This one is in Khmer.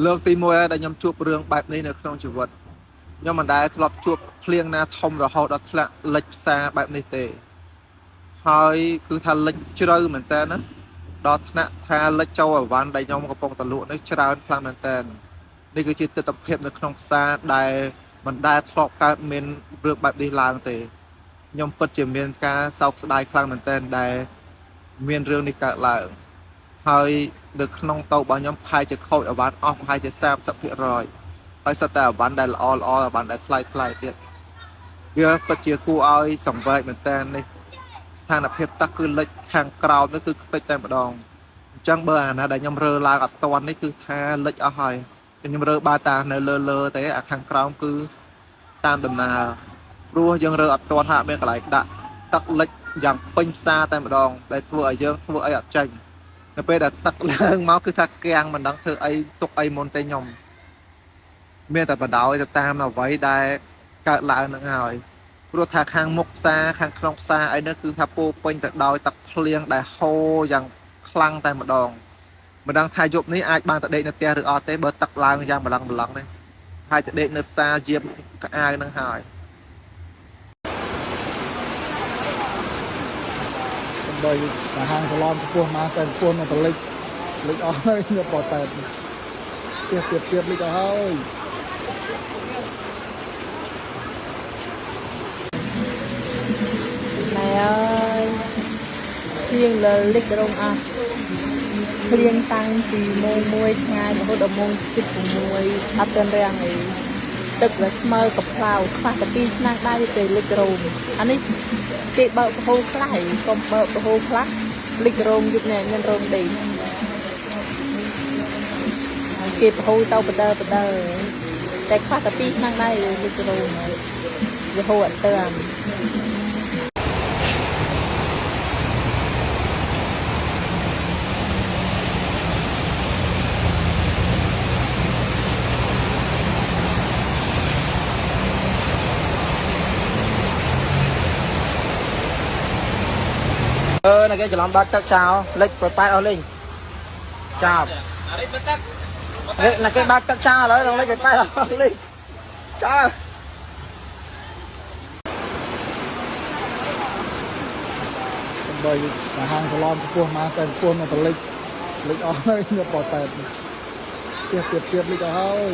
លើកទី1ហើយដែលខ្ញុំជួបរឿងបែបនេះនៅក្នុងជីវិតខ្ញុំមិនដែលធ្លាប់ជួបភ្លៀងណាធំរហូតដល់ធ្លាក់លិចផ្សារបែបនេះទេហើយគឺថាលិចជ្រៅមែនតើណាដល់ថ្នាក់ថាលិចចូលអវ៉ាន់ដែលខ្ញុំកំពុងតលក់នេះច្រើនខ្លាំងមែនតើនេះគឺជាទស្សនវិជ្ជានៅក្នុងផ្សារដែលមិនដែលធ្លាប់កើតមានរឿងបែបនេះឡើងទេខ្ញុំពិតជាមានការសោកស្ដាយខ្លាំងមែនតើដែលមានរឿងនេះកើតឡើងហើយនៅក្នុងតូបរបស់ខ្ញុំប្រហែលជាខូចអវ៉ាន់អស់ប្រហែលជា30%ហើយសិតតែអវ៉ាន់ដែលល្អអវ៉ាន់ដែលថ្លៃទៀតវាពិតជាគួរឲ្យសង្វេគមែនតើនេះស្ថានភាពទឹកគឺលិចខាងក្រោមនេះគឺខ្ទេចតែម្ដងអញ្ចឹងបើអាណាដែលខ្ញុំរើឡើងអត់តាន់នេះគឺថាលិចអស់ហើយខ្ញុំរើបានតែនៅលើទេអាខាងក្រោមគឺតាមដំណើរព្រោះយើងរើអត់តាន់ហាក់មានកន្លែងដាក់ទឹកលិចយ៉ាងពេញផ្សារតែម្ដងដែលធ្វើឲ្យយើងធ្វើអីអត់ចេញនៅពេលដែលទឹកឡើងមកគឺថាគាំងមិនដឹងធ្វើអីទុកអីមុនទេខ្ញុំមានតែបដ ாய் ទៅតាមអ្វីដែលកើតឡើងនឹងហើយព្រោះថាខាងមុខផ្សារខាងក្នុងផ្សារអីនោះគឺថាពោពេញទៅដោយទឹកភ្លៀងដែលហូរយ៉ាងខ្លាំងតែម្ដងមិនដឹងថាយប់នេះអាចបានទៅដេកនៅផ្ទះឬអត់ទេបើទឹកឡើងយ៉ាងម្លឹងទេហើយទៅដេកនៅផ្សារជាបកអាវនឹងហើយដោយអាហារសាឡនខ្ពស់មកសែនខ្ពស់មកតលិចអស់ហើយខ្ញុំបោះតែទៀតលិចអស់ហើយណែអើយភ្លៀងលើលិចរងអស់ភ្លៀងតាំងពីម៉ោង1ថ្ងៃរហូតដល់ម៉ោង7:06អត់ទាន់រាំងអីទឹកវាស្មើกับផ្លោខ្វះតែ2ឆ្នាំដែរទៅលិចរងអានេះគេបើកប្រហូរខ្លះហើយកុំបើកប្រហូរខ្លះលិចរងយប់នេះមានរងដេកគេប្រហូរទៅបដើតែខ្វះតែ2ឆ្នាំដែរលិចរងវាហូរអត់ទៅnày cái chọn bát tất sao lịch phải bay ở linh chào là cái bát tất sao đó nó lấy phải bay ở linh chàoដោយអាហារសាឡនខ្ពស់មកសែនខ្ពស់មកតលិចអស់ហើយខ្ញុំបោះតែទៀតលិចអស់ហើយ